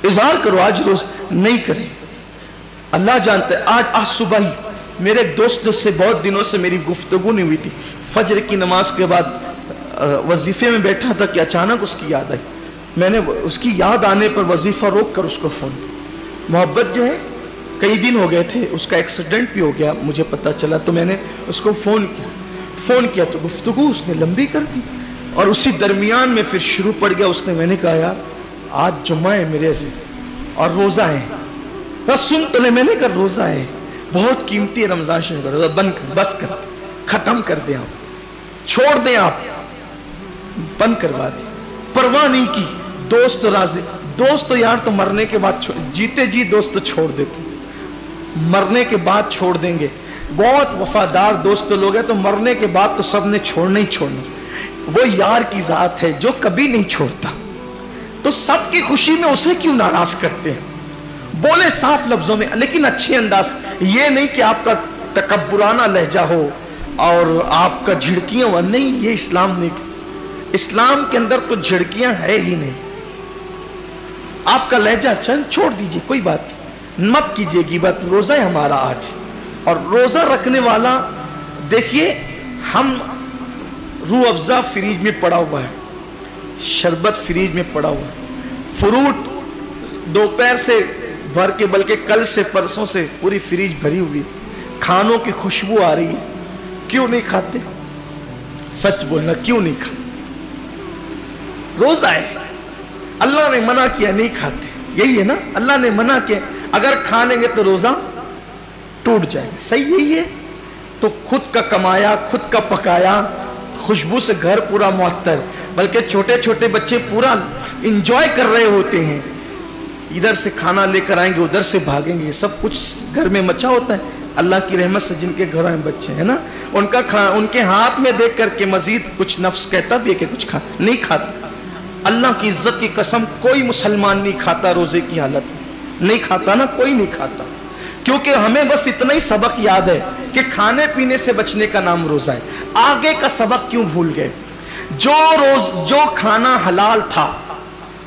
اظہار کرو. آج روز نہیں کریں, اللہ جانتا ہے. آج صبح ہی میرے ایک دوست سے بہت دنوں سے میری گفتگو نہیں ہوئی تھی, فجر کی نماز کے بعد وظیفے میں بیٹھا تھا کہ اچانک اس کی یاد آئی. میں نے اس کی یاد آنے پر وظیفہ روک کر اس کو فون. محبت جو ہے کئی دن ہو گئے تھے, اس کا ایکسیڈنٹ بھی ہو گیا مجھے پتہ چلا, تو میں نے اس کو فون کیا تو گفتگو اس نے لمبی کر دی, اور اسی درمیان میں پھر شروع پڑ گیا اس نے. میں نے کہا یار آج جمعہ ہے میرے عزیز اور روزہ ہے, بس سن تو لے. میں نے کہا روزہ ہے, بہت قیمتی ہے رمضان شریف کا روزہ, بس کر ختم کر دیں آپ, چھوڑ دیں آپ, بند کروا دی, پرواہ نہیں کی. دوست راضی, دوست تو یار تو مرنے کے بعد جیتے جی دوست تو چھوڑ دیتے, مرنے کے بعد چھوڑ دیں گے. بہت وفادار دوست لوگ ہیں تو مرنے کے بعد تو سب نے چھوڑنا ہی چھوڑنا. وہ یار کی ذات ہے جو کبھی نہیں چھوڑتا, تو سب کی خوشی میں اسے کیوں ناراض کرتے ہیں؟ بولے صاف لفظوں میں لیکن اچھے انداز, یہ نہیں کہ آپ کا تکبرانہ لہجہ ہو اور آپ کا جھڑکیاں ہو. نہیں, یہ اسلام نہیں. اسلام کے اندر تو جھڑکیاں ہے ہی نہیں. آپ کا لہجہ اچھا چھوڑ دیجئے, کوئی بات مت کیجئے غیبت. روزہ ہے ہمارا آج, اور روزہ رکھنے والا دیکھیے, ہم روح افزا فریج میں پڑا ہوا ہے, شربت فریج میں پڑا ہوا ہے, فروٹ دوپہر سے بھر کے, بلکہ کل سے پرسوں سے پوری فریج بھری ہوئی, کھانوں کی خوشبو آ رہی ہے. کیوں نہیں کھاتے؟ سچ بولنا, کیوں نہیں کھاتے؟ روزہ ہے, اللہ نے منع کیا نہیں کھاتے, یہی ہے نا, اللہ نے منع کیا. اگر کھا لیں گے تو روزہ ٹوٹ جائے گا, صحیح یہی ہے. تو خود کا کمایا خود کا پکایا, خوشبو سے گھر پورا معطر, بلکہ چھوٹے چھوٹے بچے پورا انجوائے کر رہے ہوتے ہیں. ادھر سے کھانا لے کر آئیں گے, ادھر سے بھاگیں گے, یہ سب کچھ گھر میں مچا ہوتا ہے. اللہ کی رحمت سے جن کے گھروں میں بچے ہیں نا, ان کے ہاتھ میں دیکھ کر کے مزید کچھ نفس کہتا بھی ہے کہ کچھ نہیں کھاتا. اللہ کی عزت کی قسم, کوئی مسلمان نہیں کھاتا روزے کی حالت میں, نہیں کھاتا نا, کوئی نہیں کھاتا. کیونکہ ہمیں بس اتنا ہی سبق یاد ہے کہ کھانے پینے سے بچنے کا نام روزہ ہے. آگے کا سبق کیوں بھول گئے؟ جو کھانا حلال تھا,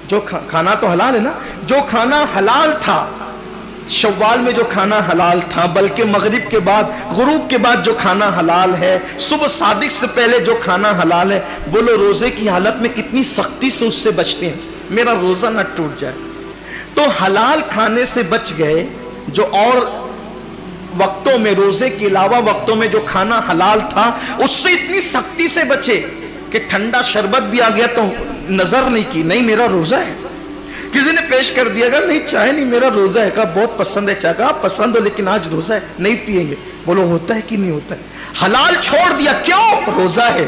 جو کھانا تو حلال ہے نا, جو کھانا حلال تھا شوال میں, جو کھانا حلال تھا, بلکہ مغرب کے بعد, غروب کے بعد جو کھانا حلال ہے, صبح صادق سے پہلے جو کھانا حلال ہے, بولو روزے کی حالت میں کتنی سختی سے اس سے بچتے ہیں, میرا روزہ نہ ٹوٹ جائے. تو حلال کھانے سے بچ گئے, جو اور وقتوں میں, روزے کے علاوہ وقتوں میں جو کھانا حلال تھا اس سے اتنی سختی سے بچے کہ ٹھنڈا شربت بھی آ گیا تو نظر نہیں کی, نہیں میرا روزہ ہے. کسی نے پیش کر دیا گا, نہیں چائے نہیں میرا روزہ ہے, کہا بہت پسند ہے چائے, کہا پسند ہو لیکن آج روزہ ہے نہیں پیئیں گے. بولو ہوتا ہے کہ نہیں ہوتا ہے؟ حلال چھوڑ دیا, کیوں؟ روزہ ہے.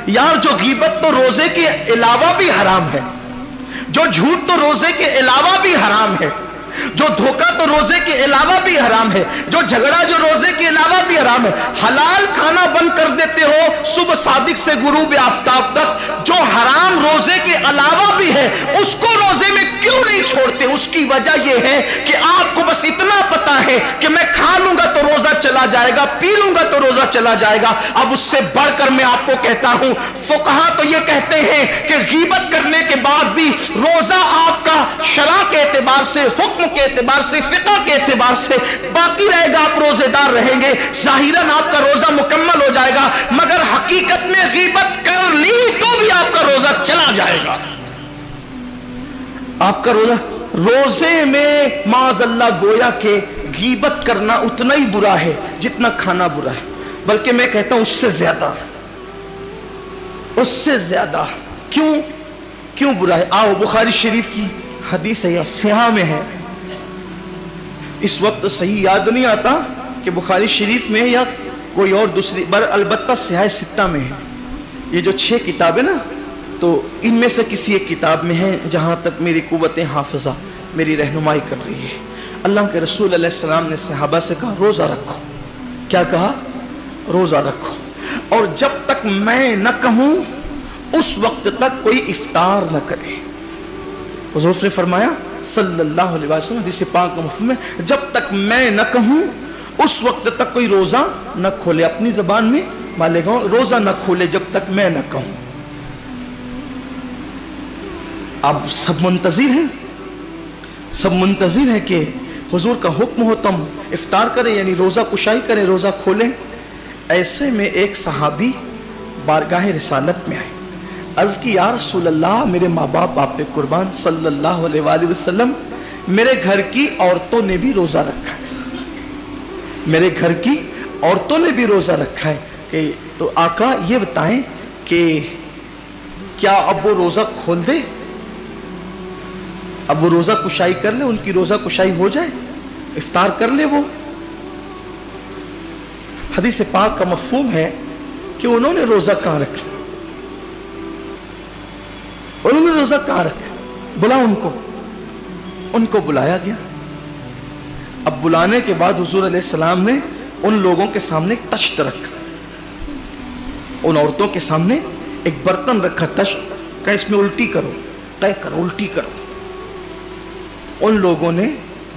یار جو غیبت تو روزے کے علاوہ بھی حرام ہے, جو جھوٹ تو روزے کے علاوہ بھی حرام ہے, جو دھوکہ تو روزے کے علاوہ بھی حرام ہے, جو جھگڑا جو روزے کے علاوہ بھی حرام ہے. حلال کھانا بند کر دیتے ہو صبح صادق سے غروب آفتاب تک, جو حرام روزے کے علاوہ بھی ہے اس کو روزے میں کیوں نہیں چھوڑتے؟ اس کی وجہ یہ ہے کہ آپ کو بس اتنا پتا ہے کہ میں کھا لوں گا تو روزہ چلا جائے گا, پی لوں گا تو روزہ چلا جائے گا. اب اس سے بڑھ کر میں آپ کو کہتا ہوں, فقہا تو یہ کہتے ہیں کہ غیبت کرنے کے بعد بھی روزہ آپ کا شرع کے اعتبار سے, حکم کے اعتبار سے, فقہ کے اعتبار سے باقی رہے گا, آپ روزے دار رہیں گے, ظاہراً آپ کا روزہ مکمل ہو جائے گا, مگر حقیقت میں غیبت کر لی تو بھی آپ کا روزہ چلا جائے گا. آپ کا روزے میں معاذ اللہ گویا کہ غیبت کرنا اتنا ہی برا ہے جتنا کھانا برا ہے, بلکہ میں کہتا ہوں اس سے زیادہ. کیوں برا ہے؟ آؤ بخاری شریف کی حدیث ہے, صحیح میں ہے, اس وقت صحیح یاد نہیں آتا کہ بخاری شریف میں یا کوئی اور دوسری, البتہ صحیح ستہ میں ہے. یہ جو 6 کتابیں نا, تو ان میں سے کسی ایک کتاب میں ہے جہاں تک میری قوت حافظہ میری رہنمائی کر رہی ہے. اللہ کے رسول علیہ السلام نے صحابہ سے کہا روزہ رکھو. کیا کہا؟ روزہ رکھو, اور جب تک میں نہ کہوں اس وقت تک کوئی افطار نہ کرے. حضور نے فرمایا صلی اللہ علیہ وسلم حدیث پاک کا مفہوم ہے, جب تک میں نہ کہوں اس وقت تک کوئی روزہ نہ کھولے. اپنی زبان میں مالے گا, روزہ نہ کھولے جب تک میں نہ کہوں. اب سب منتظر ہیں, सब मुंतज़िर है कि हुजूर का हुक्म हो तुम इफ्तार करें, यानी रोज़ा कुशाई करें, रोज़ा खोलें। ऐसे में एक सहाबी बारगाह रिसालत में आए, अर्ज़ की या रसूल अल्लाह, मेरे माँ बाप आप पे कुर्बान सल्लल्लाहु अलैहि वसल्लम, मेरे घर की औरतों ने भी रोज़ा रखा है, मेरे घर की औरतों ने भी रोज़ा रखा है। कि तो आका ये बताएं कि क्या अब वो रोज़ा खोल दे, अब वो रोज़ा कुशाई कर ले, उनकी रोज़ा कुशाई हो जाए, इफ्तार कर ले वो। हदीस पाक का मफ़हूम है कि उन्होंने रोज़ा कहाँ रखा, उन्होंने रोज़ा कहाँ रखा, बुला उनको बुलाया गया। अब बुलाने के बाद हुजूर अलैहिस्सलाम ने उन लोगों के सामने एक तश्त रखा, उन औरतों के सामने एक बर्तन रखा, तश्त, कहा इसमें उल्टी करो, तय करो, उल्टी करो। उन लोगों ने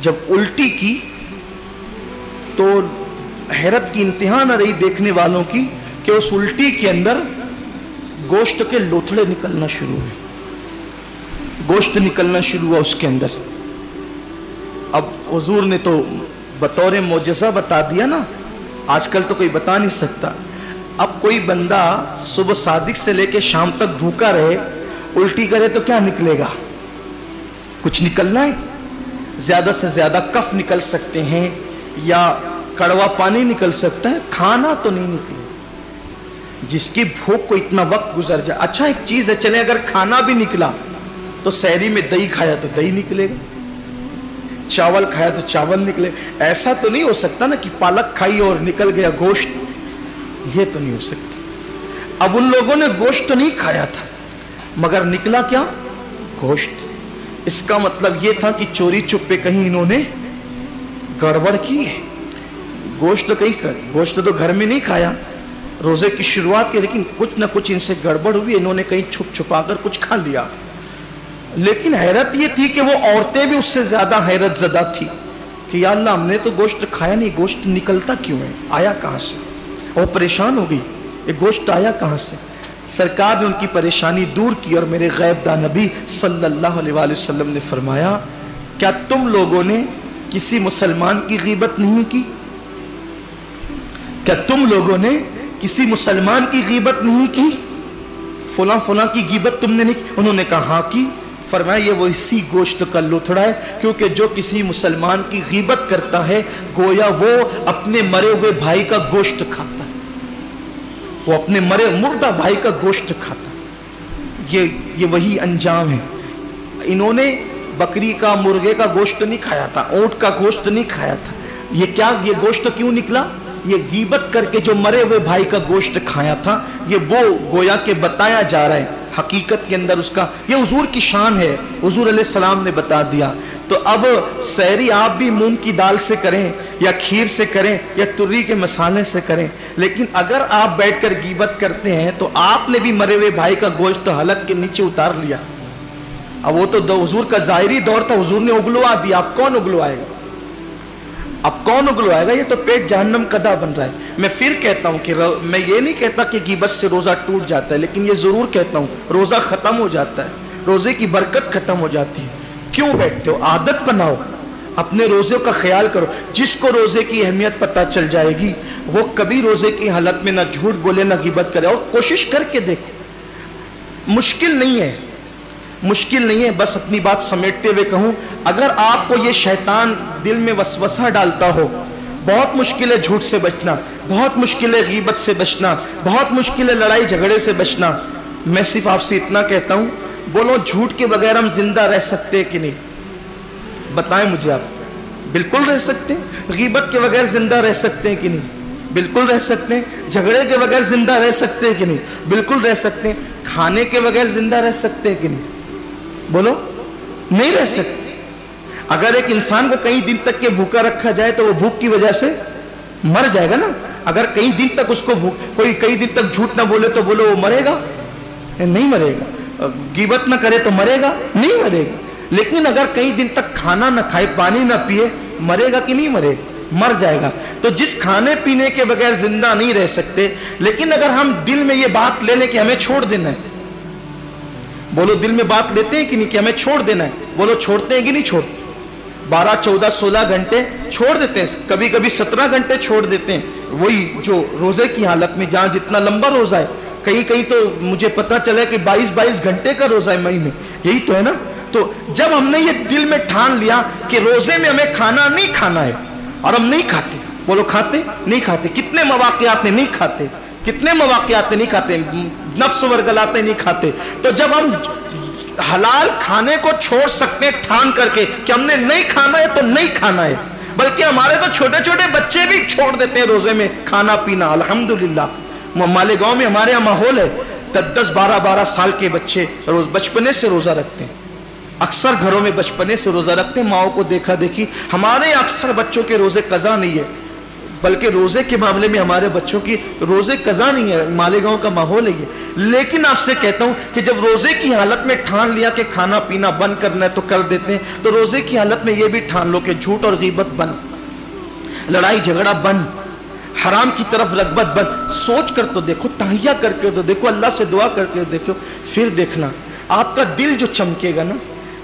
जब उल्टी की तो हैरत की इंतहा न रही देखने वालों की कि उस उल्टी के अंदर गोश्त के लोथड़े निकलना शुरू हुए, गोश्त निकलना शुरू हुआ उसके अंदर। अब हुजूर ने तो बतौर मोजज़ा बता दिया ना, आजकल तो कोई बता नहीं सकता। अब कोई बंदा सुबह सादिक से लेके शाम तक भूखा रहे, उल्टी करे तो क्या निकलेगा, कुछ निकलना है, ज्यादा से ज्यादा कफ निकल सकते हैं या कड़वा पानी निकल सकता है, खाना तो नहीं निकले। जिसकी भूख को इतना वक्त गुजर जाए, अच्छा एक चीज है, चले अगर खाना भी निकला तो सहरी में दही खाया तो दही निकलेगा, चावल खाया तो चावल निकले। ऐसा तो नहीं हो सकता ना कि पालक खाई और निकल गया गोश्त, ये तो नहीं हो सकता। अब उन लोगों ने गोश्त नहीं खाया था मगर निकला क्या, गोश्त। इसका मतलब ये था कि चोरी चुप्पे कहीं इन्होंने गड़बड़ की है, गोश्त तो घर में नहीं खाया, रोजे की शुरुआत की, लेकिन कुछ ना कुछ इनसे गड़बड़ हुई, इन्होंने कहीं छुप छुपा कर कुछ खा लिया। लेकिन हैरत ये थी कि वो औरतें भी उससे ज्यादा हैरत ज़दा थी कि या अल्लाह हमने तो गोश्त खाया नहीं, गोश्त निकलता क्यों है, आया कहाँ से। वो परेशान हो गई, ये गोश्त आया कहाँ से। सरकार ने उनकी परेशानी दूर की और मेरे गैबदा नबी सल्लल्लाहु अलैहि वसल्लम ने फरमाया, क्या तुम लोगों ने किसी मुसलमान की गीबत नहीं की, क्या तुम लोगों ने किसी मुसलमान की गीबत नहीं की, फुला फुला की गीबत तुमने नहीं की। उन्होंने कहा हाँ की। फरमाया ये वो इसी गोश्त का लुथड़ा है, क्योंकि जो किसी मुसलमान की गीबत करता है गोया वो अपने मरे हुए भाई का गोश्त खाता है, वो अपने मरे मुर्दा भाई का गोश्त खाता है। ये वही अंजाम है। इन्होंने बकरी का, मुर्गे का गोश्त नहीं खाया था, ऊंट का गोश्त नहीं खाया था। ये क्या, ये गोश्त क्यों निकला, ये गीबत करके जो मरे हुए भाई का गोश्त खाया था, ये वो गोया के बताया जा रहा है हकीकत के अंदर उसका, ये हुजूर की शान है, हुजूर अलैहिस्सलाम ने बता दिया। तो अब सहरी आप भी मूंग की दाल से करें या खीर से करें या तुर्री के मसाले से करें, लेकिन अगर आप बैठकर गीबत करते हैं तो आपने भी मरे हुए भाई का गोश्त हलक के नीचे उतार लिया। अब वो तो हुजूर का जाहिरी दौर था, हुजूर ने उगलवा दिया, अब कौन उगलवाएगा, अब कौन उगलवाएगा, ये तो पेट जहन्नम कदा बन रहा है। मैं फिर कहता हूं कि मैं ये नहीं कहता कि गीबत से रोजा टूट जाता है, लेकिन ये जरूर कहता हूं रोजा खत्म हो जाता है, रोजे की बरकत खत्म हो जाती है। क्यों बैठते हो, आदत बनाओ, अपने रोजे का ख्याल करो। जिसको रोजे की अहमियत पता चल जाएगी वो कभी रोजे की हालत में ना झूठ बोले ना गीबत करे। और कोशिश करके देखो, मुश्किल नहीं है, मुश्किल नहीं है। बस अपनी बात समेटते हुए कहूं, अगर आपको ये शैतान दिल में वसवसा डालता हो, बहुत मुश्किल है झूठ से बचना, बहुत मुश्किल है गीबत से बचना, बहुत मुश्किल है लड़ाई झगड़े से बचना, मैं सिर्फ आपसे इतना कहता हूं, बोलो झूठ के बगैर हम जिंदा रह सकते हैं कि नहीं, बताएं मुझे आप। बिल्कुल रह सकते हैं। गीबत के बगैर जिंदा रह सकते हैं कि नहीं, बिल्कुल रह सकते हैं। झगड़े के बगैर जिंदा रह सकते हैं कि नहीं, बिल्कुल रह सकते हैं। खाने के बगैर जिंदा रह सकते हैं कि नहीं, बोलो, नहीं रह सकते। अगर एक इंसान को कई दिन तक के भूखा रखा जाए तो वो भूख की वजह से मर जाएगा ना। अगर कई दिन तक उसको कोई कई दिन तक झूठ ना बोले तो बोलो वो मरेगा, नहीं मरेगा। गीबत ना करे तो मरेगा, नहीं मरेगा। लेकिन अगर कई दिन तक खाना ना खाए, पानी ना पिए, मरेगा कि नहीं मरेगा, मर जाएगा। तो जिस खाने पीने के बगैर जिंदा नहीं रह सकते, लेकिन अगर हम दिल में ये बात ले लें कि हमें छोड़ देना है, बोलो दिल में बात लेते हैं कि नहीं कि हमें छोड़ देना है, बोलो छोड़ते हैं कि नहीं छोड़ते, 12, 14, 16 घंटे छोड़ देते हैं, कभी कभी 17 घंटे छोड़ देते हैं, वही जो रोजे की हालत में, जहां जितना लंबा रोजा है, कहीं कहीं तो मुझे पता चला कि 22-22 घंटे का रोजा है मई में, यही तो है ना। तो जब हमने ये दिल में ठान लिया कि रोजे में हमें खाना नहीं खाना है, और हम नहीं खाते, बोलो खाते नहीं खाते, कितने मवाक़ियात में नहीं खाते, कितने मवाक़ियात में नहीं खाते, नफ्स वर्गलाते नहीं खाते। तो जब हम हलाल खाने को छोड़ सकते हैं ठान करके कि हमने नहीं खाना है तो नहीं खाना है, बल्कि हमारे तो छोटे छोटे बच्चे भी छोड़ देते हैं रोजे में खाना पीना, अल्हम्दुलिल्लाह। मालेगांव में हमारे यहाँ माहौल है, 10-10, 12-12 साल के बच्चे रोज बचपने से रोजा रखते हैं, अक्सर घरों में बचपने से रोजा रखते हैं, माओ को देखा देखी। हमारे अक्सर बच्चों के रोजे कज़ा नहीं है, बल्कि रोजे के मामले में हमारे बच्चों की रोजे कज़ा नहीं है, मालेगांव का माहौल है ये। लेकिन आपसे कहता हूं कि जब रोजे की हालत में ठान लिया कि खाना पीना बंद करना है तो कर देते हैं, तो रोजे की हालत में ये भी ठान लो कि झूठ और गीबत बंद, लड़ाई झगड़ा बंद, हराम की तरफ रगबत बंद। सोच कर तो देखो, तहिया करके तो देखो, अल्लाह से दुआ करके देखो, फिर देखना आपका दिल जो चमकेगा ना,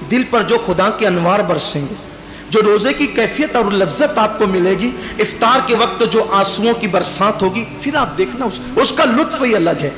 दिल पर जो खुदा के अनवार बरसेंगे, जो रोजे की कैफियत और लज्जत आपको मिलेगी, इफ्तार के वक्त जो आंसुओं की बरसात होगी, फिर आप देखना उसका लुत्फ ही अलग है।